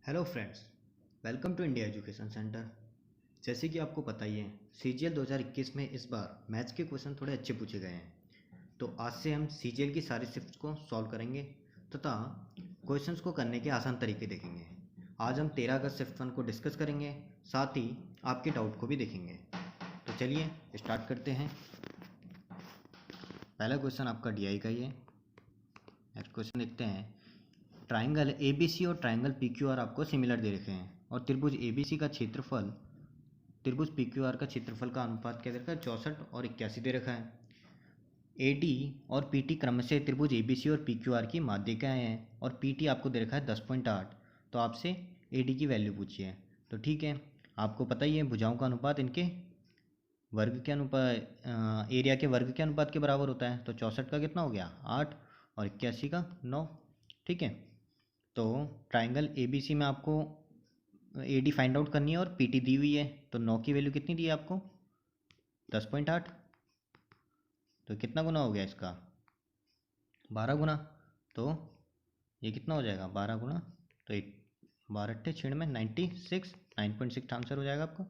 Hello friends, welcome to India education centre. जैसे कि आपको पता ही है, सीजीएल 2021 में इस बार मैथ्स के क्वेश्चन थोड़े अच्छे पूछे गए हैं। तो आज से हम सीजीएल की सारी शिफ्ट्स को सॉल्व करेंगे तथा क्वेश्चंस को करने के आसान तरीके देखेंगे। आज हम 13 अगस्त शिफ्ट 1 को डिस्कस करेंगे, साथ ही आपके डाउट को भी देखेंगे। तो चलिए स्टार्ट करते हैं। पहला क्वेश्चन आपका डीआई का ही है। नेक्स्ट क्वेश्चन देखते हैं। ट्राइंगल एबीसी और ट्राइंगल पीक्यूआर आपको सिमिलर दे रखे हैं और त्रिभुज एबीसी का क्षेत्रफल त्रिभुज पीक्यूआर का क्षेत्रफल का अनुपात क्या दे रखा है, 64 और 81 दे रखा है। एडी और पीटी क्रमशः त्रिभुज एबीसी और पीक्यूआर की माध्यिकाएं हैं और पीटी आपको दे रखा है 10.8। तो आपसे एडी की वैल्यू पूछी है। तो ठीक है, आपको पता ही है भुजाओं का अनुपात इनके वर्ग के अनुपात एरिया के वर्ग के अनुपात के बराबर होता है। तो 64 का कितना हो गया 8 और 81 का 9। ठीक है, तो ट्राइंगल एबीसी में आपको एडी फाइंड आउट करनी है और पीटी दी हुई है। तो 9 की वैल्यू कितनी दी है आपको 10.8। तो कितना गुना हो गया इसका 12 गुना। तो ये कितना हो जाएगा 12 गुना, तो एक 12 अट्ठे 6 में 96, 9.6 आंसर हो जाएगा आपको।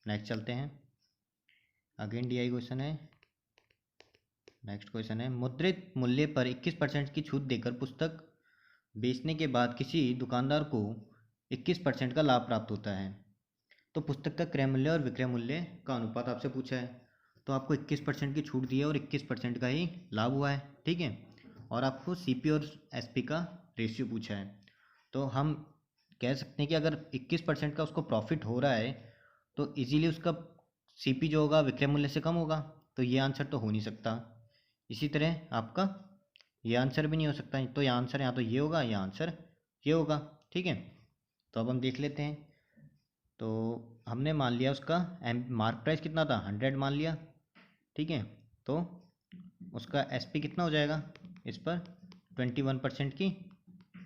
नेक्स्ट चलते हैं, अगेन डीआई क्वेश्चन है। नेक्स्ट क्वेश्चन है, मुद्रित मूल्य पर 21% की छूट देकर पुस्तक बेचने के बाद किसी दुकानदार को 21% का लाभ प्राप्त होता है। तो पुस्तक का क्रय मूल्य और विक्रय मूल्य का अनुपात आपसे पूछा है। तो आपको 21% की छूट दी है और 21% का ही लाभ हुआ है। ठीक है, और आपको सीपी और एसपी का रेशियो पूछा है। तो हम कह सकते हैं कि अगर 21% का उसको प्रॉफिट हो रहा है तो इजीली उसका सीपी जो होगा विक्रय मूल्य से कम होगा। तो ये आंसर तो हो नहीं सकता। इसी तरह आपका ये आंसर भी नहीं हो सकता। तो ये आंसर यहाँ तो ये होगा, ये आंसर ये होगा। ठीक है, तो अब हम देख लेते हैं। तो हमने मान लिया उसका मार्क प्राइस कितना था 100 मान लिया। ठीक है, तो उसका एसपी कितना हो जाएगा, इस पर 21% की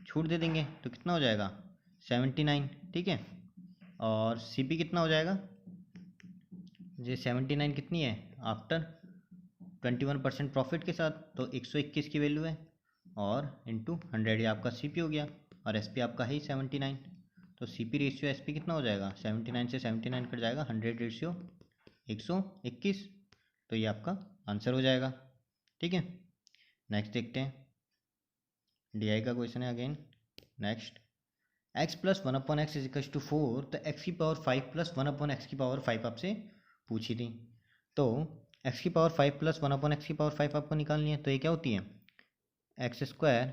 छूट दे देंगे तो कितना हो जाएगा 79। ठीक है, और सीपी कितना हो जाएगा, ये 79 कितनी है आफ्टर 21% प्रॉफिट के साथ, तो 121 की वैल्यू है और इंटू 100 ये आपका सीपी हो गया और एसपी आपका है 79। तो सीपी रेशियो एसपी कितना हो जाएगा 79 से 79 कट जाएगा 100 रेशियो 121। तो ये आपका आंसर हो जाएगा। ठीक है, नेक्स्ट देखते हैं, डीआई का क्वेश्चन है again. Next, x plus 1/x is equal to 4। तो x की पावर 5 प्लस 1/x की पावर 5 आपसे पूछी थी। तो x की पावर 5 प्लस 1/x की पावर 5 आपको निकालनी है। तो ये क्या होती है एक्स स्क्वायर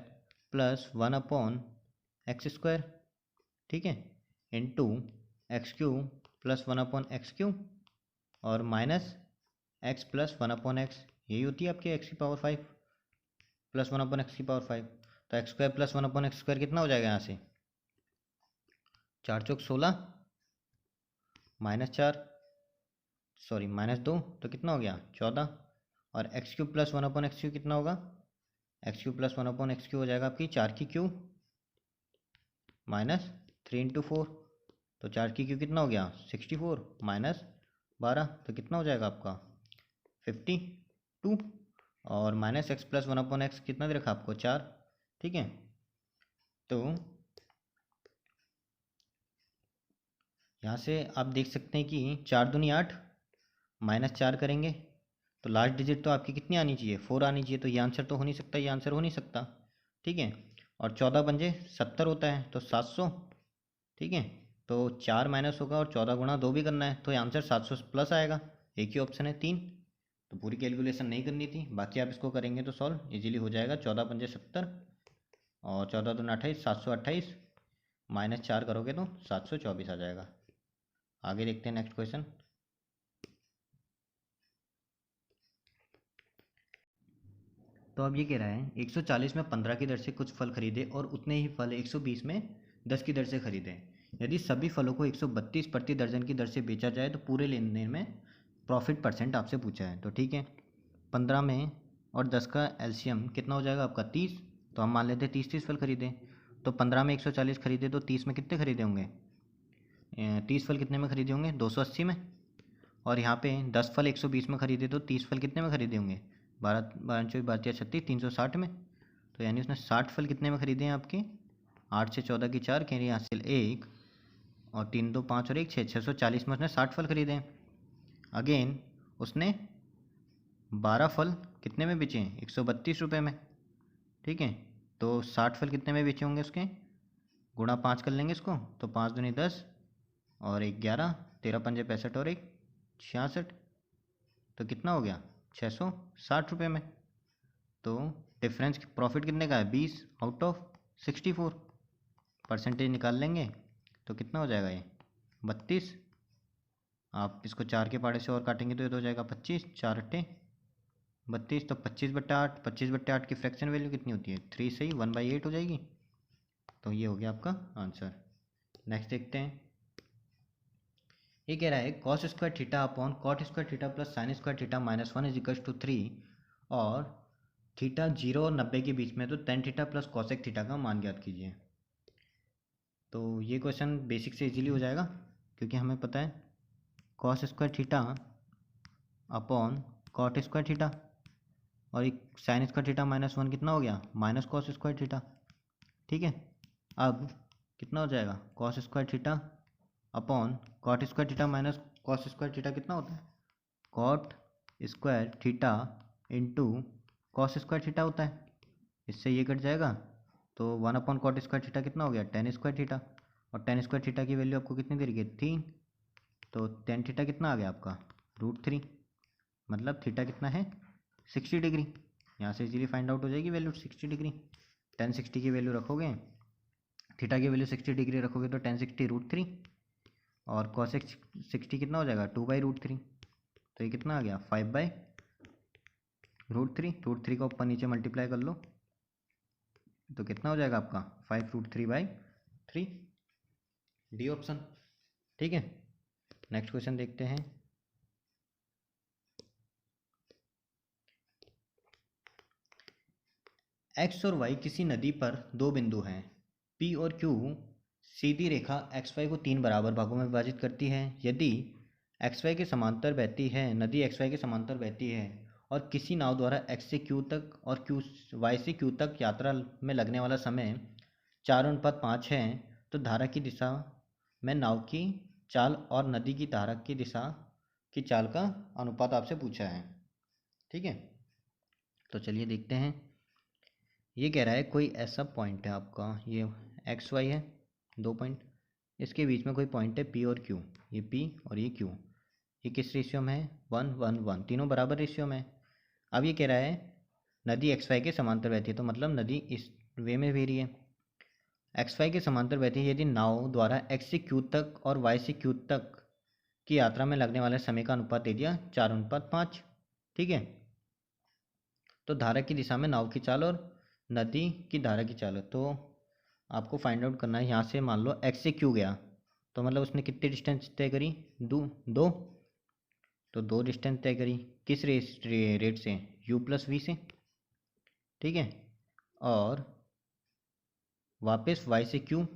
प्लस 1/x²। ठीक है, इंटू x³ प्लस 1/x³ और माइनस x प्लस 1/x, यही होती है आपकी x की पावर 5 प्लस 1/x की पावर 5। तो x² प्लस 1/x² कितना हो जाएगा यहाँ से 4 चौक 16 -4 सॉरी -2, तो कितना हो गया 14। और x³ प्लस 1/x³ कितना होगा x³ प्लस 1/x³ हो जाएगा आपकी 4 की क्यू -3 × 4। तो 4 की क्यू कितना हो गया 64 -12, तो कितना हो जाएगा आपका 52 और माइनस एक्स प्लस 1/x कितना दे रखा आपको 4। ठीक है, तो यहाँ से आप देख सकते हैं कि 4 दूनी 8 -4 करेंगे तो लास्ट डिजिट तो आपकी कितनी आनी चाहिए 4 आनी चाहिए। तो ये आंसर तो हो नहीं सकता, ये आंसर हो नहीं सकता। ठीक है, और 14 पंजे 70 होता है तो 700। ठीक है, तो 4 माइनस होगा और 14 गुणा 2 भी करना है, तो ये आंसर 700 प्लस आएगा। एक ही ऑप्शन है 3। तो पूरी कैलकुलेशन नहीं करनी थी, बाकी आप इसको करेंगे तो सॉल्व इजीली हो जाएगा। 14 पंजे 70 और 14 दूनी 28, 728 -4 करोगे तो 724 आ जाएगा। आगे देखते हैं नेक्स्ट क्वेश्चन। तो अब ये कह रहा है 140 में 15 की दर से कुछ फल खरीदे और उतने ही फल 120 में 10 की दर से खरीदें। यदि सभी फलों को 132 प्रति दर्जन की दर से बेचा जाए तो पूरे लेन देन में प्रॉफिट परसेंट आपसे पूछा है। तो ठीक है, 15 में और 10 का एलसीएम कितना हो जाएगा आपका 30। तो हम मान लेते हैं 30 फल खरीदें। तो 15 में 140 खरीदे तो 30 में कितने खरीदे होंगे 30 फल कितने में खरीदे होंगे 280 में। और यहाँ पे 10 फल 120 में खरीदे तो 30 फल कितने में खरीदे होंगे 12 12 24 32 36 360 में। तो यानी उसने 60 फल कितने में खरीदे हैं आपके 8 से 14 की 4 कह रही हासिल 1 और 3 2 5 और 1 6, 640 में उसने 60 फल खरीदे। अगेन उसने 12 फल कितने में बेचे? 132 रुपये में। ठीक है, तो 60 फल कितने में बेचे होंगे उसके? गुणा 5 कर लेंगे इसको, तो 5 दूनी 10 और 1 11, 13 पंजे 65 और 1 66, तो कितना हो गया? 660 रुपये में। तो डिफरेंस प्रॉफिट कितने का है? 20 आउट ऑफ 64। परसेंटेज निकाल लेंगे तो कितना हो जाएगा? ये 32। आप इसको 4 के पाड़े से और काटेंगे तो ये तो हो जाएगा 25, 4 अट्ठे 32, तो 25/8, 25/8 की फ्रैक्शन वैल्यू कितनी होती है? 3 सही 1/8 हो जाएगी। तो ये हो गया आपका आंसर। नेक्स्ट देखते हैं। ये कह रहा है cos square theta upon cot square theta plus sine square theta -1 is equal to 3 और थीटा 0 और 90 के बीच में तो tan theta plus cosec theta का मान ज्ञात कीजिए। तो ये क्वेश्चन बेसिक से इजीली हो जाएगा क्योंकि हमें पता है cos square theta upon cot square theta और एक साइन स्क्वायर थीटा -1 कितना हो गया? Minus cos square theta. ठीक है, अब कितना हो जाएगा? Cos square theta upon cot square theta minus cos square theta कितना होता है? Cot square theta into cos square theta होता है। इससे ये कट जाएगा तो 1 कॉट स्क्वायर थीटा कितना हो गया? Ten square theta. और टेन स्क्वायर थीटा की वैल्यू आपको कितनी दे रही है? 3। तो टेन थीटा कितना आ गया आपका? √3। मतलब थीटा कितना है? 60 डिग्री। यहाँ से इजीली फाइंड आउट हो जाएगी वैल्यू 60 डिग्री। टेन 60 की वैल्यू रखोगे, थीटा की वैल्यू 60 डिग्री रखोगे तो टेन 60 √3 और कॉसेक 60 कितना हो जाएगा? 2/√3। तो ये कितना आ गया? 5/√3। √3 का ऊपर नीचे मल्टीप्लाई कर लो तो कितना हो जाएगा आपका? 5√3/3। D option. ठीक है, नेक्स्ट क्वेश्चन देखते हैं। एक्स और वाई किसी नदी पर दो बिंदु हैं। पी और क्यू सीधी रेखा एक्स वाई को 3 बराबर भागों में विभाजित करती है। यदि एक्स वाई के समांतर बहती है, नदी एक्स वाई के समांतर बहती है और किसी नाव द्वारा एक्स से क्यू तक और क्यू वाई से क्यू तक यात्रा में लगने वाला समय 4:5 है, तो धारा की दिशा में नाव की चाल और नदी की धारा की दिशा की चाल का अनुपात आपसे पूछा है। ठीक है, तो चलिए देखते हैं। ये कह रहा है कोई ऐसा पॉइंट है आपका, ये एक्स वाई है 2 पॉइंट, इसके बीच में कोई पॉइंट है पी और क्यू, ये पी और ये क्यू, ये किस रेशियो में है? 1 1 1, तीनों बराबर रेशियो में है। अब ये कह रहा है नदी एक्स वाई के समांतर बहती है, तो मतलब नदी इस वे में बह रही है। एक्स वाई के समांतर बहती है यदि नाव द्वारा एक्स से क्यू तक और वाई से क्यू तक की यात्रा में लगने वाले समय का अनुपात दे दिया 4:5। ठीक है, तो धारा की दिशा में नाव की चाल और नदी की धारा की चाल, तो आपको फाइंड आउट करना है। यहाँ से मान लो एक्स से क्यू गया तो मतलब उसने कितनी डिस्टेंस तय करी? दो। तो 2 डिस्टेंस तय करी किस रेट से? u+v से। ठीक है, और वापस y से q,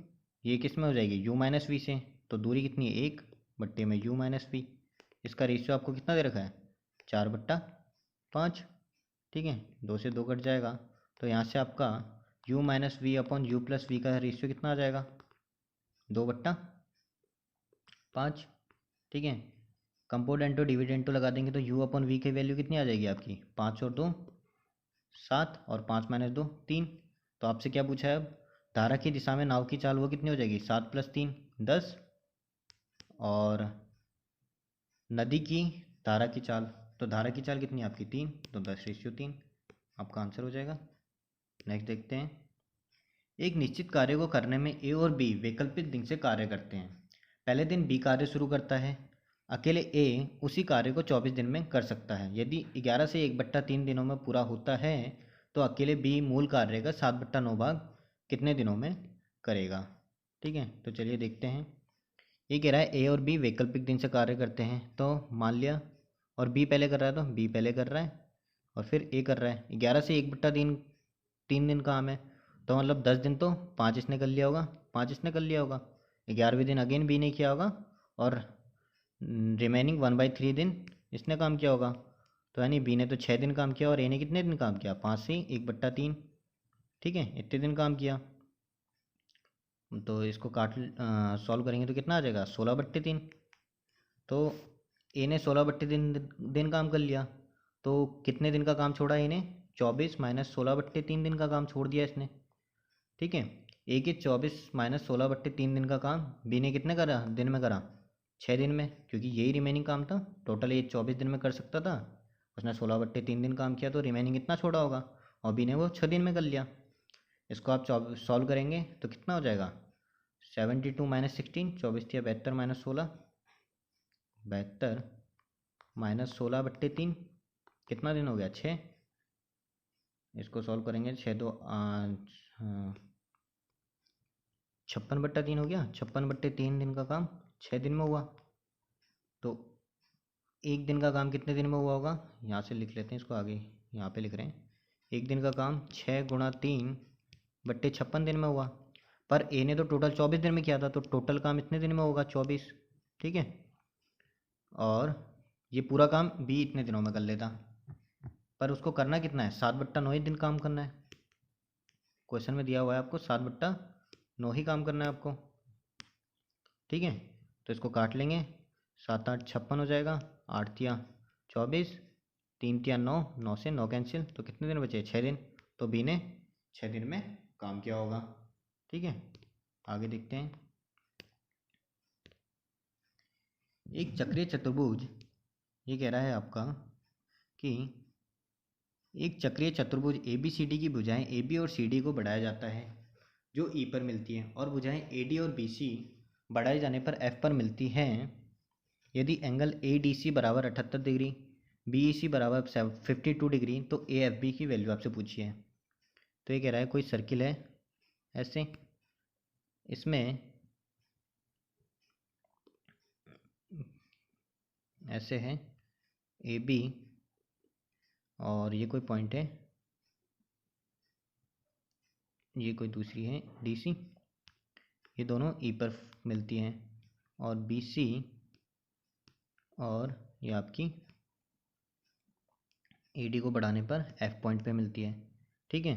ये किस में हो जाएगी? u-v से। तो दूरी कितनी है? 1 में u-v। इसका रेशियो आपको कितना दे रखा है? 4/5। ठीक है, 2 से 2 कट जाएगा तो यहाँ से आपका u-v अपॉन u+v का रेशियो कितना आ जाएगा? 2/5। ठीक है, कंपोनेंटो डिविडेंटो लगा देंगे तो u/v की वैल्यू कितनी आ जाएगी आपकी? 5 और 2 7 और 5 - 2 3। तो आपसे क्या पूछा है अब? धारा की दिशा में नाव की चाल वो कितनी हो जाएगी? 7 + 3 10 और नदी की धारा की चाल, तो धारा की चाल कितनी है आपकी? 3, तो 10/3 आपका आंसर हो जाएगा। नेक्स्ट देखते हैं। एक निश्चित कार्य को करने में ए और बी वैकल्पिक दिन से कार्य करते हैं। पहले दिन बी कार्य शुरू करता है। अकेले ए उसी कार्य को 24 दिन में कर सकता है। यदि 11 से 1/3 दिनों में पूरा होता है तो अकेले बी मूल कार्य का 7/9 भाग कितने दिनों में करेगा? ठीक है, तो चलिए देखते हैं। ये कह रहा है ए और बी वैकल्पिक दिन से कार्य करते हैं, तो मान लिया और बी पहले कर रहा है तो बी पहले कर रहा है और फिर ए कर रहा है। 11 से 1/3 दिन काम है, तो मतलब 10 दिन तो 5 इसने कर लिया होगा, 5 इसने कर लिया होगा, 11वें दिन अगेन बी ने किया होगा और रिमेनिंग 1/3 दिन इसने काम किया होगा। तो यानी बी ने तो 6 दिन काम किया और ए ने कितने दिन काम किया? 5 से 1/3। ठीक है, इतने दिन काम किया। तो इसको सॉल्व करेंगे तो कितना आ जाएगा 16/3। तो ए ने 16/3 काम कर लिया, तो कितने दिन का काम छोड़ा ए ने? 24 माइनस 16/3 दिन का काम छोड़ दिया इसने। ठीक है, ए के 24 माइनस 16/3 दिन का काम बी ने कितने करा दिन में करा? 6 दिन में, क्योंकि यही रिमेनिंग काम था। टोटल ए 24 दिन में कर सकता था, उसने 16/3 दिन काम किया, तो रिमेनिंग इतना छोड़ा होगा, और बी ने वो 6 दिन में कर लिया। इसको आप सॉल्व करेंगे तो कितना हो जाएगा? 72 माइनस 16, 24 72 माइनस 16, 72 माइनस 16/3, कितना दिन हो गया? 6। इसको सॉल्व करेंगे, 56/3 हो गया। 56/3 दिन का काम 6 दिन में हुआ। तो एक दिन का काम कितने दिन में हुआ होगा? यहाँ से लिख लेते हैं इसको, आगे यहाँ पे लिख रहे हैं। एक दिन का काम 6 × 3/56 दिन में हुआ। पर ए ने तो टोटल 24 दिन में किया था, तो टोटल काम इतने दिन में होगा 24। ठीक है, और ये पूरा काम बी इतने दिनों में कर लेता, पर उसको करना कितना है? 7/9 ही दिन काम करना है। क्वेश्चन में दिया हुआ है आपको 7/9 ही काम करना है आपको। ठीक है, तो इसको काट लेंगे, 7 8 56 हो जाएगा, 8 तिया 24, 3 तिया 9, 9 से 9 कैंसिल, तो कितने दिन बचे? 6 दिन। तो बी ने 6 दिन में काम किया होगा। ठीक है, आगे देखते हैं। एक चक्रीय चतुर्भुज, ये कह रहा है आपका कि एक चक्रीय चतुर्भुज ए बी सी डी की भुजाएं ए बी और सी डी को बढ़ाया जाता है जो ई पर मिलती है, और भुजाएं ए डी और बी सी बढ़ाए जाने पर एफ पर मिलती हैं। यदि एंगल ए डी सी बराबर 78 डिग्री, बी ई सी बराबर 52 डिग्री, तो ए एफ बी की वैल्यू आपसे पूछी है। तो ये कह रहा है कोई सर्किल है ऐसे, इसमें ऐसे है ए बी, और ये कोई पॉइंट है, ये कोई दूसरी है डी सी, ये दोनों ई पर मिलती हैं, और बी सी और ये आपकी ए डी को बढ़ाने पर एफ पॉइंट पे मिलती है। ठीक है,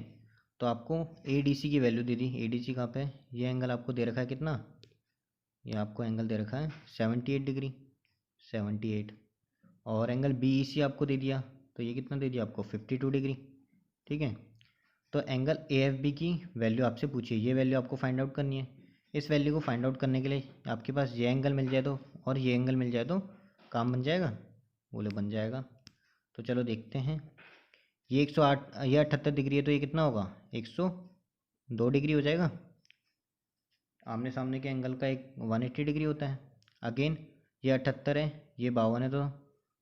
तो आपको ए डी सी की value they the. A D C कहाँ पे? ये एंगल आपको दे रखा है कितना? ये आपको एंगल दे रखा है 78 डिग्री, 78, और एंगल बी ई सी आपको दे दिया, तो ये कितना दे दिया आपको? 52 डिग्री। ठीक है, तो एंगल ए एफ बी की वैल्यू आपसे पूछिए, ये वैल्यू आपको फाइंड आउट करनी है। इस वैल्यू को फाइंड आउट करने के लिए आपके पास ये एंगल मिल जाए तो, और ये एंगल मिल जाए तो काम बन जाएगा? बोले बन जाएगा। तो चलो देखते हैं। ये 108, ये 78 डिग्री है, तो ये कितना होगा? 102 डिग्री हो जाएगा। आमने सामने के एंगल का एक 180 डिग्री होता है। अगेन ये 78 है, ये 52 है, तो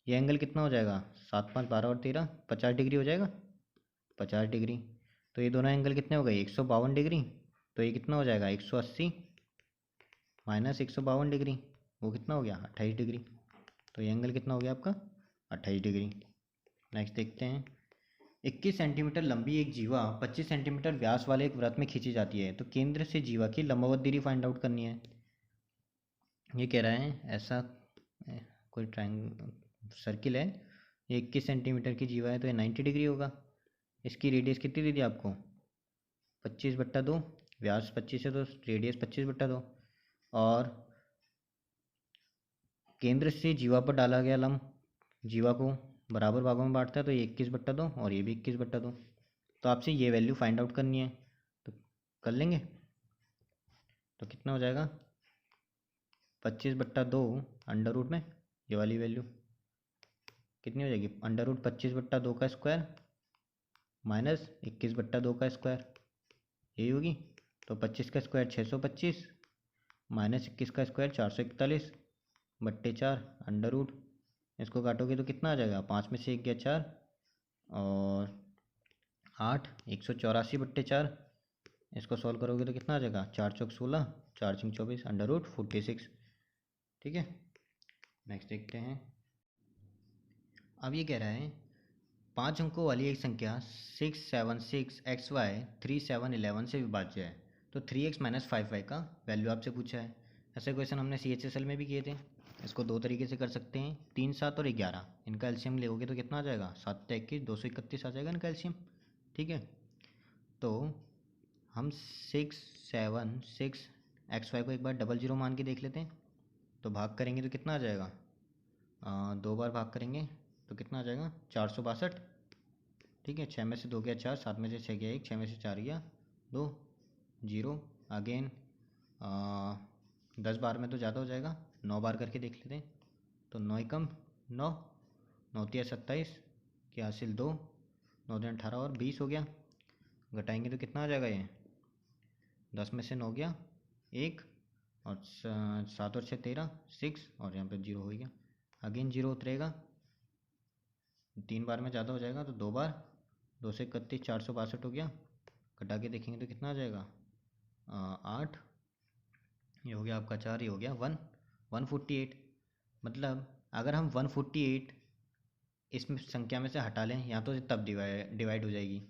ये एंगल कितना हो जाएगा? 7 5 12 और 13 50 डिग्री हो जाएगा, 50 डिग्री। तो ये दोनों एंगल कितने हो गए? 152 डिग्री। तो ये कितना हो जाएगा? 180 माइनस 152 डिग्री, वो कितना हो गया? 28 डिग्री। तो ये एंगल कितना हो गया आपका? 28 डिग्री। नेक्स्ट देखते हैं। 21 सेंटीमीटर लंबी एक जीवा 25 सेंटीमीटर व्यास वाले एक वृत्त में खींची जाती है, तो केंद्र से जीवा की लंबवत दूरी फाइंड आउट करनी है। ये कह रहा है ऐसा कोई सर्किल है, ये 21 सेंटीमीटर की जीवा है, तो ये 90 डिग्री होगा। इसकी रेडियस कितनी दे दी आपको? 25/2, व्यास 25 है तो रेडियस 25/2, और केंद्र से जीवा पर डाला गया लंब जीवा को बराबर भागों में बांटता है, तो ये 21/2 और ये भी 21/2। तो आपसे ये वैल्यू फाइंड आउट करनी है, तो कर लेंगे। तो कितना हो जाएगा? 25/2 अंडर रूट में ये वाली वैल्यू कितनी हो जाएगी? अंडर रूट 25/2 का स्क्वायर माइनस 21/2 का स्क्वायर, यही होगी। तो 25 का स्क्वायर 625 माइनस 21 का स्क्वायर 441/4 अंडर रूट। इसको काटोगे तो कितना आ जाएगा? 5 में से 1 गया 4, और 8 184/4। इसको सॉल्व करोगे तो कितना आ जाएगा? 4 चौक 16, 4 5 24 अंडर रूट 46। ठीक है, नेक्स्ट देखते हैं। अब ये कह रहा है 5 अंकों वाली एक संख्या 676xy 3711 से विभाज्य है, तो 3x माइनस 5y का वैल्यू आपसे पूछा है। ऐसे क्वेश्चन हमने CHSL में भी किए थे। इसको दो तरीके से कर सकते हैं, 3 7 और 11। इनका एलसीएम लोगे तो कितना आ जाएगा? 7 21 231 आ जाएगा इनका एलसीएम। ठीक है, तो हम 676 एक्स वाई को एक बार डबल जीरो मान के देख लेते हैं। तो भाग करेंगे तो कितना आ जाएगा, 2 बार भाग करेंगे तो कितना आ जाएगा, 462। ठीक है, 6 में से 2 गया 4, 7 में से 6 गया 1, 6 में से 4 गया 2, 0 अगेन। 10 बार में तो ज़्यादा हो जाएगा, 9 बार करके देख लेते हैं। तो 9 एकम 9, 9 तिया 27 के हासिल 2, 9 दिन 18 और 20 हो गया। घटाएंगे तो कितना आ जाएगा ये, 10 में से 9 गया 1 और 7 और 6 13 6 और यहाँ पे 0 हो गया। अगेन 0 उतरेगा, 3 बार में ज़्यादा हो जाएगा तो 2 बार, 2 से 31 462 हो गया। घटा के देखेंगे तो कितना आ जाएगा, 8, ये हो गया आपका 4, ये हो गया 148। मतलब अगर हम 148 इस संख्या में से हटा लें या तो तब डिवाइड हो जाएगी,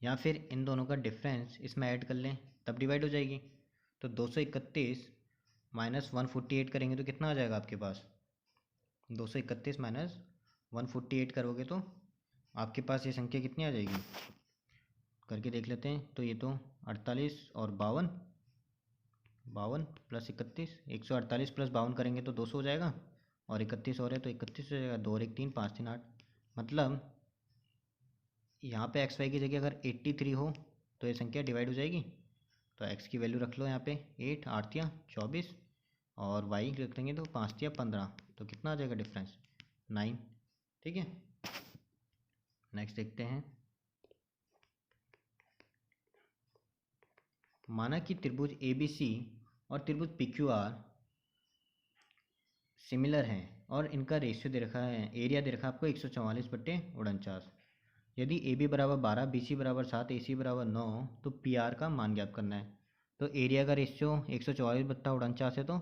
या फिर इन दोनों का डिफरेंस इसमें ऐड कर लें तब डिवाइड हो जाएगी। तो 231 माइनस 148 करेंगे तो कितना आ जाएगा आपके पास, 231 माइनस 148 करोगे तो आपके पास ये संख्या कितनी आ जाएगी, करके देख लेते हैं। तो ये तो 48 और 52, 52 प्लस 31, 148 प्लस 52 करेंगे तो 200 हो जाएगा, और 31 और है तो 31 हो जाएगा, 2 और 1 3, 5 3 8। मतलब यहाँ पे एक्स वाई की जगह अगर 83 हो तो ये संख्या डिवाइड हो जाएगी। तो एक्स की वैल्यू रख लो यहाँ पे 8, 8 या 24 और वाई रख देंगे तो 5 या 15, तो कितना आ जाएगा डिफरेंस, 9। ठीक है, नेक्स्ट देखते हैं। माना कि त्रिभुज ABC और त्रिभुज PQR सिमिलर हैं और इनका रेशियो दे रखा है, एरिया दे रखा है आपको 144/49। यदि AB बराबर 12, BC बराबर 7, AC बराबर 9 तो PR का मान ज्ञात करना है। तो एरिया का रेशियो 144/49 है तो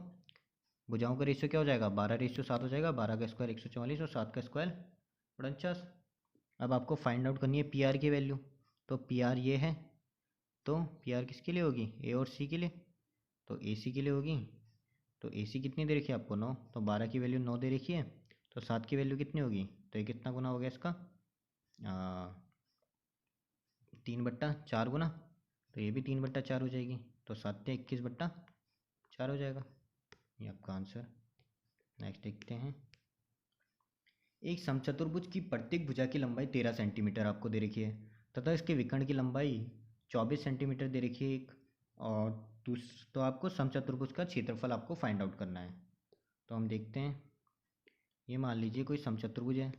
भुजाओं का रेशियो क्या हो जाएगा, 12:7 हो जाएगा, 12 का स्क्वायर 144 और 7 का स्क्वायर 49। अब आपको फाइंड आउट करनी है PR की वैल्यू। तो PR ये है, तो PR किसके लिए होगी, A और C के लिए। तो AC के लिए होगी, तो AC कितनी दे रखी है आपको 9, तो 12 की वैल्यू 9 दे रखी है, तो 7 की वैल्यू कितनी होगी, तो ये कितना गुना हो गया इसका, 3/4 गुना, तो ये भी 3/4 हो जाएगी, तो 7 या 21/4 हो जाएगा, ये आपका आंसर। नेक्स्ट देखते हैं। एक समचतुर्भुज की प्रत्येक भुजा की लंबाई 13 सेंटीमीटर आपको दे रखी है तथा इसके विकर्ण की लंबाई 24 सेंटीमीटर दे रखी है एक, और तो आपको समचतुर्भुज का क्षेत्रफल आपको फाइंड आउट करना है। तो हम देखते हैं, ये मान लीजिए कोई समचतुर्भुज है,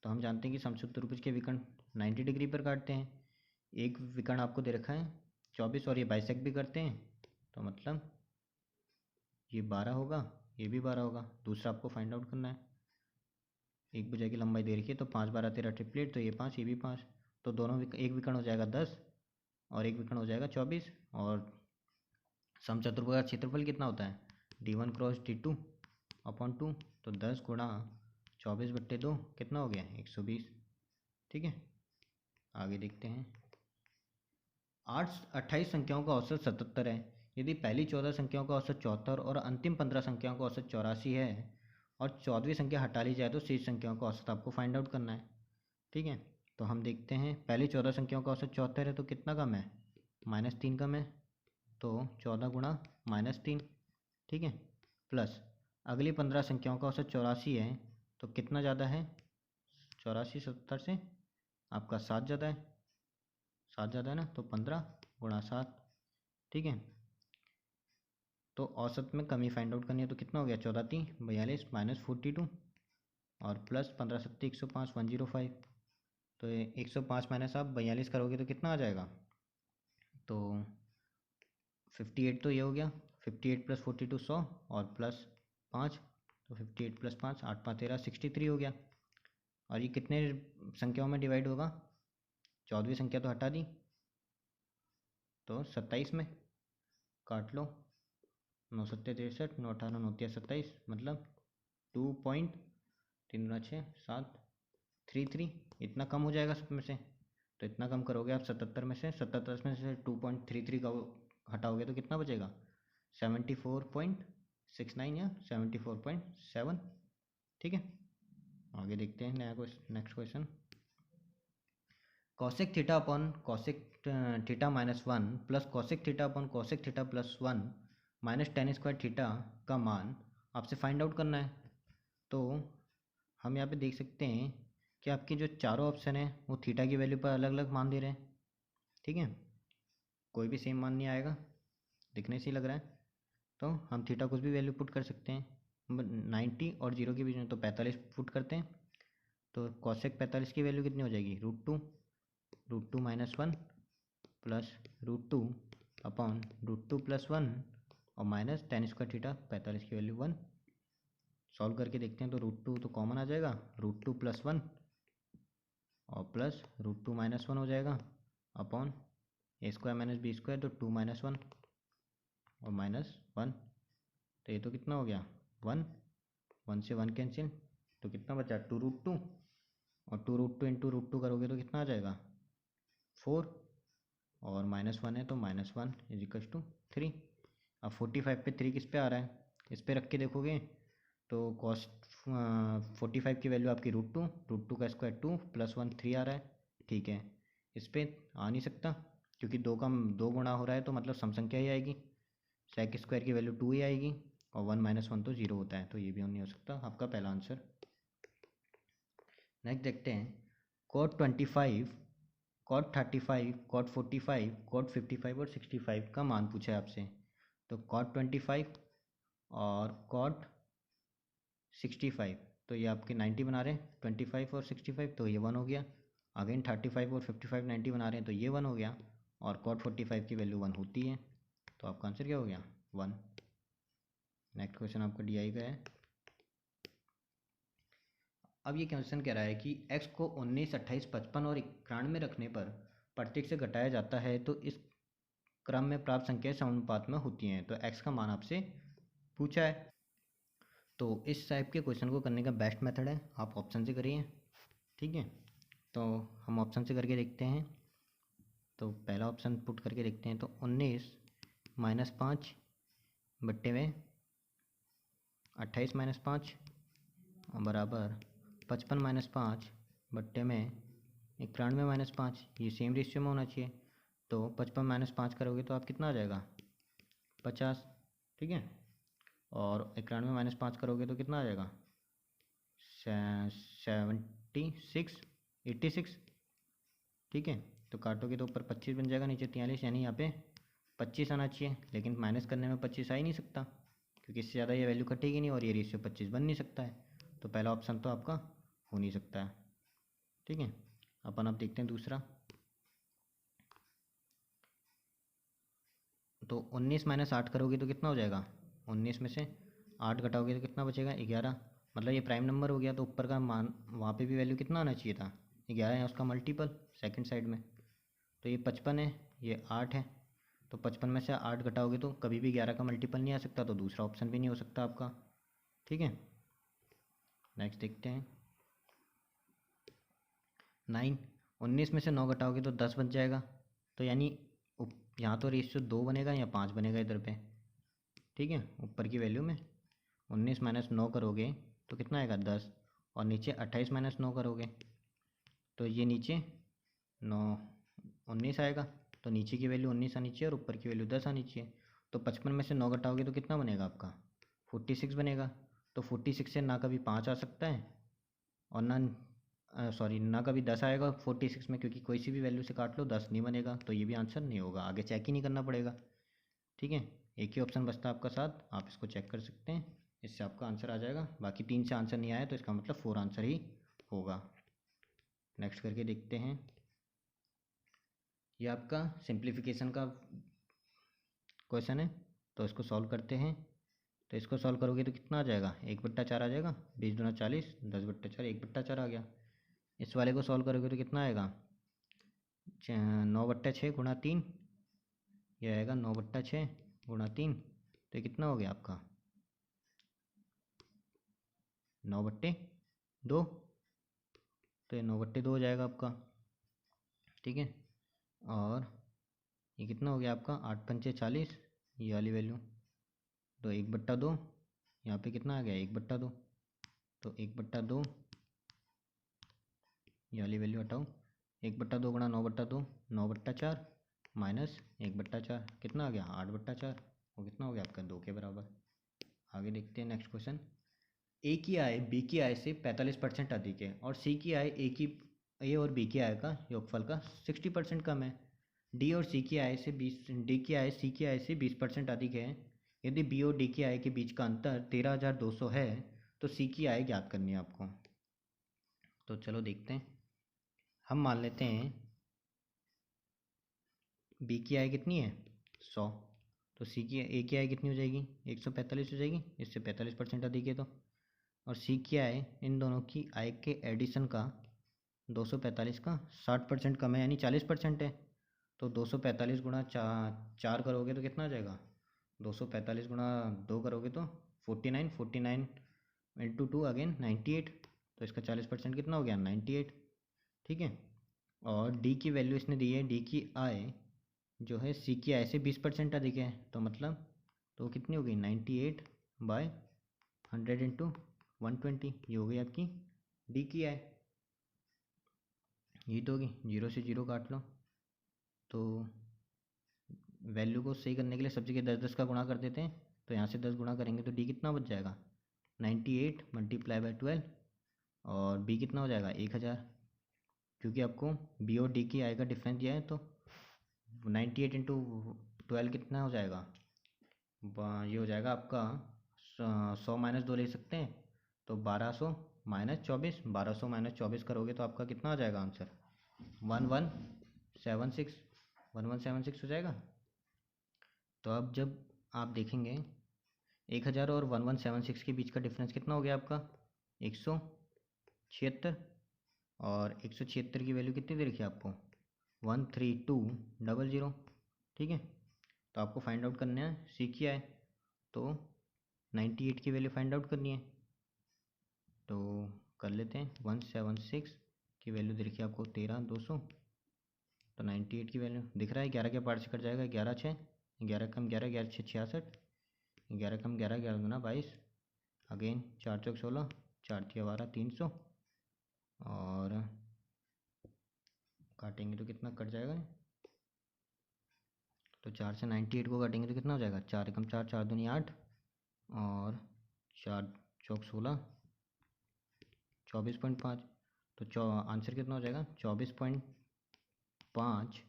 तो हम जानते हैं कि समचतुर्भुज के विकर्ण 90 डिग्री पर काटते हैं। एक विकर्ण आपको दे रखा है 24 और ये बाइसेक्ट भी करते हैं, तो मतलब ये 12 होगा, ये भी 12 होगा। दूसरा आपको फाइंड आउट करना है, एक भुजा की लंबाई दे रखी है तो 5 12 13 ट्रिपलेट, तो ये 5 ये भी 5, तो दोनों एक विकर्ण हो जाएगा 10 और एक विकर्ण हो जाएगा 24। और समचतुर्भुज का क्षेत्रफल कितना होता है, D1 क्रॉस D2/2, तो 10 गुणा 24/2 कितना हो गया 120। ठीक है, आगे देखते हैं। 28 संख्याओं का औसत 77 है। यदि पहली 14 संख्याओं का औसत 74 और अंतिम 15 संख्याओं का औसत 84 है और 14वीं संख्या हटा ली जाए तो शेष संख्याओं का औसत आपको फाइंड आउट करना है। ठीक है, तो हम देखते हैं, पहली 14 संख्याओं का औसत 74 है तो कितना कम है, -3 कम है, तो 14 गुणा -3। ठीक है, प्लस अगली 15 संख्याओं का औसत 84 है तो कितना ज़्यादा है, 84 70 से आपका 7 ज़्यादा है, 7 ज़्यादा है ना, तो 15 गुणा 7। ठीक है, तो औसत में कमी फाइंड आउट करनी है तो कितना हो गया, 14 3 42 -42 और प्लस 15 7 105 105। तो 105 माइनस आप 42 करोगे तो कितना आ जाएगा, तो 58 तो ये हो गया, 58 प्लस 42 100 और प्लस 5, तो 58 प्लस 5 8 5 13 63 हो गया। और ये कितने संख्याओं में डिवाइड होगा, 14वीं संख्या तो हटा दी, तो 27 में काट लो, 9 7 63 9 18 9 3 27, मतलब 2.3 इतना कम हो जाएगा सब में से। तो इतना कम करोगे आप 77 में से, 77 में से 2.33 का हटाओगे तो कितना बचेगा, 74.69 या 74.7। ठीक है, आगे देखते हैं नया question, next question. Cosec theta upon cosec theta -1 plus cosec theta upon cosec theta +1 minus ten square theta का मान आपसे फाइंड आउट करना है। तो हम यहाँ पे देख सकते हैं कि आपके जो चारों ऑप्शन है वो थीटा की वैल्यू पर अलग अलग मान दे रहे हैं। ठीक है, कोई भी सेम मान नहीं आएगा, दिखने से ही लग रहा है। तो हम थीटा कुछ भी वैल्यू पुट कर सकते हैं। 90 और 0 के बीच में तो 45 पुट करते हैं। तो कॉसेक 45 की वैल्यू कितनी हो जाएगी, root two minus one plus root two upon root two plus one और माइनस टेन स्क्वायर थीटा 45 की वैल्यू 1। सॉल्व करके देखते हैं तो रूट टू तो कॉमन आ जाएगा, रूट टू प्लस वन और plus root two minus one हो जाएगा upon A square minus B square, तो 2 माइनस वन और माइनस वन। तो ये तो कितना हो गया, 1, 1 से 1 कैंसिल, तो कितना बचा, 2√2 और 2√2 इंटू रूट टू करोगे तो कितना आ जाएगा 4 और माइनस वन है तो minus one is equal to 3। अब 45 पे 3 किस पे आ रहा है, इस पे रख के देखोगे तो कॉस 45 की वैल्यू आपकी रूट टू का स्क्वायर 2 प्लस वन 3 आ रहा है। ठीक है, इस पे आ नहीं सकता क्योंकि दो गुणा हो रहा है तो मतलब सम संख्या ही आएगी, सेक स्क्वायर की वैल्यू 2 ही आएगी और 1 माइनस वन तो 0 होता है, तो ये भी नहीं हो सकता, आपका पहला आंसर। नेक्स्ट देखते हैं, कॉट 25, कॉट 35, कॉट 45, कॉट 55 और 65 का मान पूछा है आपसे। तो कॉट 25 और कॉट 65, तो ये आपके 90 बना रहे हैं, 25 और 65 तो ये 1 हो गया। अगेन 35 और 55 90 बना रहे हैं तो ये 1 हो गया और कॉट 45 की वैल्यू 1 होती है, तो आपका आंसर क्या हो गया, 1। नेक्स्ट क्वेश्चन आपका DI का है। अब ये क्वेश्चन कह रहा है कि x को 19, 28, 55 और 91 रखने पर प्रत्येक से घटाया जाता है तो इस क्रम में प्राप्त संख्याएं समानुपात में होती हैं। तो x का मान आपसे पूछा है। तो इस टाइप के क्वेश्चन को करने का बेस्ट मेथड है आप ऑप्शन से करिए। ठीक है, तो हम ऑप्शन से करके देखते हैं। तो पहला ऑप्शन पुट करके देखते हैं, तो 19 माइनस 5 बट्टे में 28 माइनस 5 बराबर 55 माइनस 5 बट्टे में 91 माइनस 5, ये सेम रेशियो में होना चाहिए। तो 55 माइनस 5 करोगे तो आप कितना आ जाएगा, 50। ठीक है, और 91 माइनस 5 करोगे तो कितना आ जाएगा, 76, 86। ठीक है, तो काटोगे तो ऊपर 25 बन जाएगा, नीचे 43, यानी यहाँ पे 25 आना चाहिए, लेकिन माइनस करने में 25 आ ही नहीं सकता क्योंकि इससे ज़्यादा ये वैल्यू कटेगी नहीं और ये रेशियो 25 बन नहीं सकता है। तो पहला ऑप्शन तो आपका हो नहीं सकता है। ठीक है, अपन अब देखते हैं दूसरा। तो 19 माइनस 8 करोगे तो कितना हो जाएगा, 19 में से 8 घटाओगे तो कितना बचेगा, 11। मतलब ये प्राइम नंबर हो गया तो ऊपर का मान वहाँ पे भी वैल्यू कितना आना चाहिए था, 11 है उसका मल्टीपल सेकंड साइड में। तो ये 55 है, ये 8 है, तो 55 में से 8 घटाओगे तो कभी भी 11 का मल्टीपल नहीं आ सकता, तो दूसरा ऑप्शन भी नहीं हो सकता आपका। ठीक है, नेक्स्ट देखते हैं। 9, 19 में से 9 घटाओगे तो 10 बच जाएगा, तो यानी यहाँ तो रेशियो 2 बनेगा या 5 बनेगा इधर पे। ठीक है, ऊपर की वैल्यू में 19 माइनस 9 करोगे तो कितना आएगा, 10, और नीचे 28 माइनस 9 करोगे तो ये नीचे 9 19 आएगा, तो नीचे की वैल्यू 19 आनी चाहिए और ऊपर की वैल्यू 10 आनी चाहिए। तो 55 में से 9 घटाओगे तो कितना बनेगा आपका, 46 बनेगा। तो 46 से ना कभी 5 आ सकता है और ना ना कभी 10 आएगा 46 में, क्योंकि कोई सी भी वैल्यू से काट लो 10 नहीं बनेगा, तो ये भी आंसर नहीं होगा, आगे चेक ही नहीं करना पड़ेगा। ठीक है, एक ही ऑप्शन बचता है आपका साथ, आप इसको चेक कर सकते हैं, इससे आपका आंसर आ जाएगा। बाकी 3 से आंसर नहीं आया तो इसका मतलब 4 आंसर ही होगा। नेक्स्ट करके देखते हैं, ये आपका सिंप्लीफिकेशन का क्वेश्चन है, तो इसको सॉल्व करते हैं। तो इसको सॉल्व करोगे तो कितना आ जाएगा, 1/4 आ जाएगा, 20 दूना 40, 10/4 1/4 आ गया। इस वाले को सॉल्व करोगे तो कितना आएगा, 9/6 गुणा 3, यह आएगा 9/6 गुणा 3, तो ये कितना हो गया आपका, 9/2, तो ये 9/2 हो जाएगा आपका। ठीक है, और ये कितना हो गया आपका, 8 पंचे 40, ये वाली वैल्यू, तो 1/2, यहाँ पे कितना आ गया, 1/2, तो 1/2, ये वाली वैल्यू हटाओ, 1/2 गुणा 9/2, 9/4 माइनस 1/4 कितना आ गया, 8/4 वो कितना हो गया आपका 2 के बराबर। आगे देखते हैं नेक्स्ट क्वेश्चन। ए की आय बी की आय से 45% अधिक है और सी की आय ए और बी की आय का योगफल का 60% कम है। डी और सी की आय से 20 डी की आय सी की आय से 20% अधिक है। यदि बी और डी की आय के बीच का अंतर 13,200 है तो सी की आय ज्ञात करनी है आपको। तो चलो देखते हैं। हम मान लेते हैं बी की आय कितनी है 100, तो सी की ए की आय कितनी हो जाएगी 145 हो जाएगी, इससे 45% अधिक है तो। और सी की आय इन दोनों की आय के एडिशन का 245 का 60% कम है यानी 40% है। तो 245 गुणा 4 करोगे तो कितना आ जाएगा 245 गुणा 2 करोगे तो 49, 49 इंटू 2 अगेन 98, तो इसका 40% कितना हो गया 98। ठीक है। और डी की वैल्यू इसने दी है, डी की आय जो है सी की आय से 20% अधिक है, तो मतलब तो कितनी हो गई 98/100 इंटू 120, ये हो गई आपकी डी की आय। ये तो होगी, 0 से 0 काट लो तो वैल्यू को सही करने के लिए सब जगह 10-10 का गुणा कर देते हैं, तो यहाँ से 10 गुणा करेंगे तो डी कितना बच जाएगा 98 मल्टीप्लाई बाय 12, और बी कितना हो जाएगा 1000, क्योंकि आपको बी और डी की आय का डिफरेंस दिया है। तो 98 इंटू 12 कितना हो जाएगा, ये हो जाएगा आपका 100 माइनस 2 ले सकते हैं तो 1200 माइनस 24, 1200 माइनस 24 करोगे तो आपका कितना आ जाएगा आंसर 1176, 1176 हो जाएगा। तो अब जब आप देखेंगे 1000 और 1176 के बीच का डिफरेंस कितना हो गया आपका 176, और 176 की वैल्यू कितनी दे रखी है आपको 13200। ठीक है। तो आपको फाइंड आउट करना है सी की आय, तो 98 की वैल्यू फाइंड आउट करनी है, तो कर लेते हैं। 176 की वैल्यू दे रखी है आपको 13,200, तो 98 की वैल्यू दिख रहा है 11 के पार्ट से कट जाएगा, 11 6, 11 कम 11, 11 6 66, 11 कम 11, 11 दूना 22, अगेन 4 चौक 16, 4 तिया 12, 300, और काटेंगे तो कितना कट जाएगा, तो 4 से 98 को काटेंगे तो कितना हो जाएगा 4 कम 4, 4 दूनी 8, और 4 चौक 16, 24.5, तो आंसर कितना हो जाएगा 24.5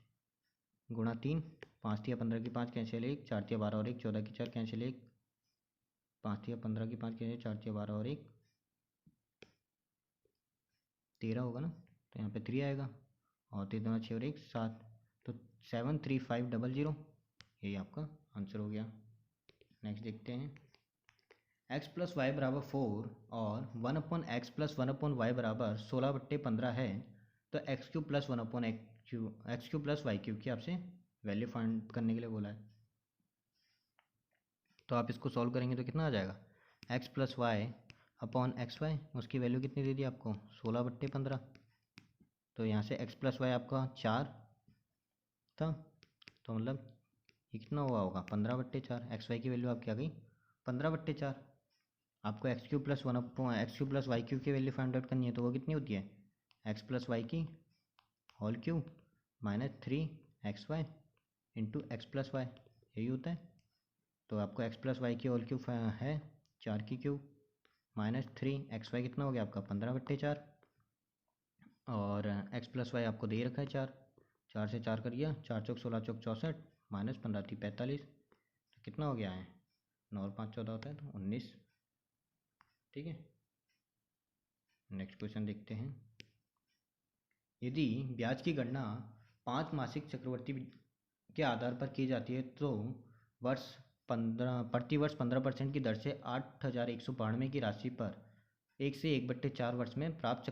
गुणा 3, 5 तिया 15 की 5 कैंसिल 1, 4 तिया 12 और 1, 14 की 4 कैंसिल 1, 5 तिया 15 की 5 कैंसिल 4 तिया 12 और 1 13 होगा ना, तो यहाँ पे 3 आएगा, और 3 दूना 6 और 1 7, तो 73500, यही आपका आंसर हो गया। नेक्स्ट देखते हैं। x प्लस वाई बराबर 4 और 1/x प्लस 1/y बराबर 16/15 है, तो X cube plus 1/x cube plus Y cube की आपसे वैल्यू फाइंड करने के लिए बोला है। तो आप इसको सॉल्व करेंगे तो कितना आ जाएगा x plus Y upon X Y, उसकी वैल्यू कितनी दे दी आपको 16/15, तो यहाँ से x प्लस वाई आपका 4 था, तो मतलब ये कितना हुआ होगा 15/4, एक्स वाई की वैल्यू आपकी आ गई 15/4। आपको X cube plus Y cube की वैल्यू फाइंड आउट करनी है, तो वो कितनी होती है एक्स प्लस वाई की whole cube minus 3xy into X plus Y, यही होता है। तो आपको एक्स प्लस वाई की होल क्यूब है 4 की क्यूब माइनस 3xy कितना हो गया आपका 15/4, और एक्स प्लस वाई आपको दे रखा है 4, 4 से 4 करिए, 4 चौक 16 चौक 64 माइनस 15 थी 45, तो कितना हो गया है 9 और 5 14 होता है, तो 19। ठीक है। नेक्स्ट क्वेश्चन देखते हैं। यदि ब्याज की गणना 5 मासिक चक्रवर्ती के आधार पर की जाती है तो प्रति वर्ष 15% की दर से 8,192 की राशि पर 1 से 1/4 वर्ष में प्राप्त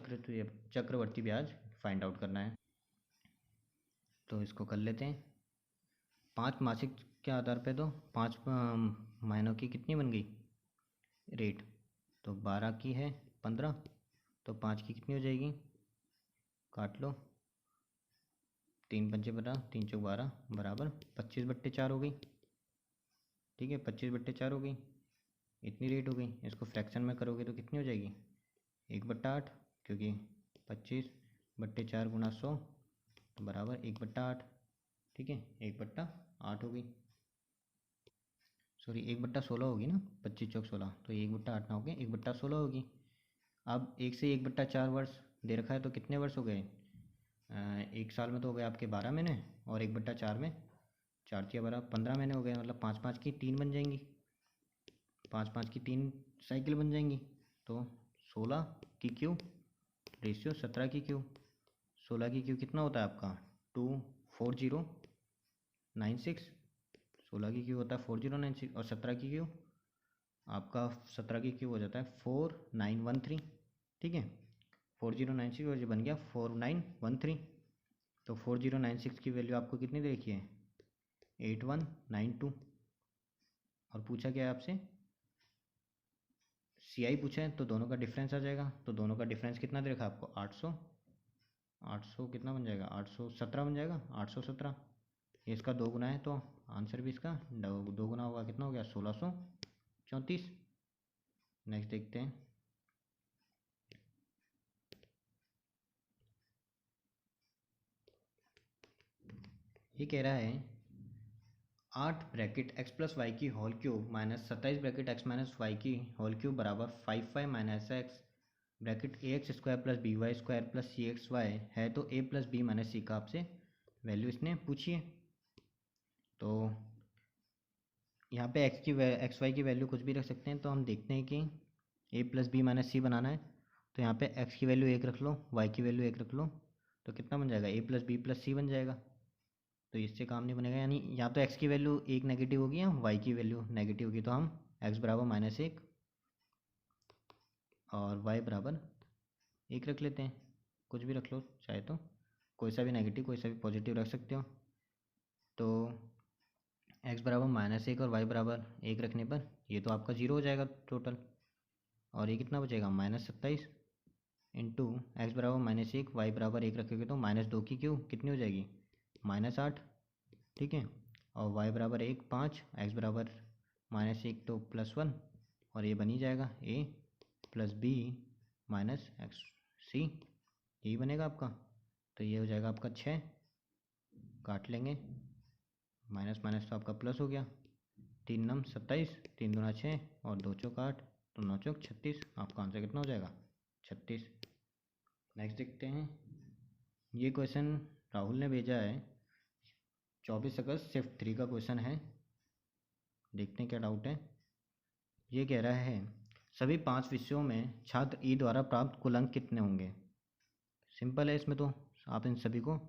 चक्रवर्ती ब्याज फाइंड आउट करना है। तो इसको कर लेते हैं। 5 मासिक के आधार पे तो 5 महीनों की कितनी बन गई रेट, तो 12 की है 15, तो 5 की कितनी हो जाएगी, काट लो, 3 पंचे 15, 3 चौक 12 बराबर 25/4 हो गई। ठीक है, 25/4 हो गई, इतनी रेट हो गई। इसको फ्रैक्शन में करोगे तो कितनी हो जाएगी 1/8, क्योंकि 25/4 गुणा 100 तो बराबर 1/8। ठीक है, 1/8 हो गई। सॉरी 1/16 होगी ना, 25 चौक 16, तो 1/8 ना होगी, 1/16 होगी। अब 1 से 1/4 वर्ष दे रखा है, तो कितने वर्ष हो गए? 1 साल में तो हो गए आपके 12 महीने, और 1/4 में 4×12 15 महीने हो गए, मतलब 5×5 की 3 बन जाएंगी, 5×5 की 3 साइकिल बन जाएंगी। तो 16 की क्यू रेशियो 17 की क्यू, 16 की क्यू कितना होता है आपका 24096, 16 की क्यू होता है 4096, और 17 की क्यू आपका 17 की क्यू हो जाता है 4913। ठीक है, 4096 और ये बन गया 4913। तो 4096 की वैल्यू आपको कितनी दे रखी है? 8192। और पूछा क्या है आपसे? CI पूछा है, तो दोनों का डिफरेंस आ जाएगा। तो दोनों का डिफरेंस कितना दे रखा है आपको? 800। 800 कितना बन जाएगा? 817 बन जाएगा, 817। ये इसका 2 गुना है, तो आंसर भी इसका 2 गुना होगा, कितना हो गया? 1634। नेक्स्ट देखते हैं। ये कह रहा है 8 ब्रैकेट x प्लस वाई की whole cube minus 27 bracket x minus y की होल क्यूब बराबर 55 minus x bracket ax square plus b y square plus c x y है, तो a plus b minus c का आपसे value इसने पूछी है। तो यहाँ पे एक्स वाई की वैल्यू कुछ भी रख सकते हैं। तो हम देखते हैं कि a प्लस बी माइनस सी बनाना है, तो यहाँ पे x की वैल्यू 1 रख लो, y की वैल्यू 1 रख लो, तो कितना बन जाएगा? a प्लस बी प्लस सी बन जाएगा। तो इससे काम नहीं बनेगा, यानी या तो x की वैल्यू 1 नेगेटिव होगी या y की वैल्यू नेगेटिव होगी। तो हम x बराबर -1 और y बराबर 1 रख लेते हैं, कुछ भी रख लो चाहे तो, कोई सा भी नेगेटिव कोई सा भी पॉजिटिव रख सकते हो। तो x बराबर -1 और y बराबर 1 रखने पर ये तो आपका 0 हो जाएगा टोटल, और ये कितना बचेगा? -27 इंटू एक्स बराबर -1 y बराबर 1 रखोगे तो -2 की क्यू कितनी हो जाएगी? -8। ठीक है, और y बराबर 1 5, x बराबर -1 तो +1, और ये बन ही जाएगा a plus b minus x c, यही बनेगा आपका। तो ये हो जाएगा आपका 6, काट लेंगे, माइनस माइनस तो आपका प्लस हो गया, 3 नम 27, 3 दूना 6 और 2 चौक 8, तो 9 चौक 36। आपका आंसर कितना हो जाएगा? 36। नेक्स्ट देखते हैं। ये क्वेश्चन राहुल ने भेजा है, 24 अगस्त शिफ्ट 3 का क्वेश्चन है। देखते हैं क्या डाउट है। ये कह रहा है सभी 5 विषयों में छात्र ई द्वारा प्राप्त कुल अंक कितने होंगे? सिंपल है, इसमें तो आप इन सभी को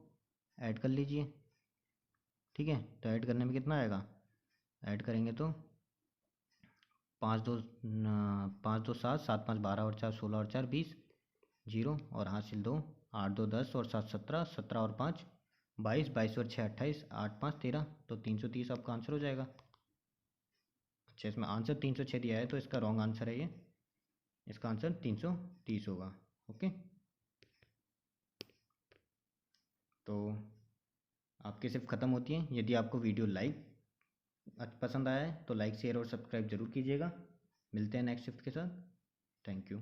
ऐड कर लीजिए। ठीक है, तो ऐड करने में कितना आएगा? ऐड करेंगे तो 5 2 7, 7 5 12 और 4 16 और 4 20, 0 और हासिल 2, 8 2 10 और 7 17, 17 और 5 22, 22 और 6 28, 8 5 13, तो 330 आपका आंसर हो जाएगा। अच्छा, इसमें आंसर 306 दिया है, तो इसका रॉन्ग आंसर है ये, इसका आंसर 330 होगा। ओके, तो आपकी सिर्फ ख़त्म होती है। यदि आपको वीडियो पसंद आया है तो लाइक शेयर और सब्सक्राइब जरूर कीजिएगा। मिलते हैं नेक्स्ट शिफ्ट के साथ। Thank you.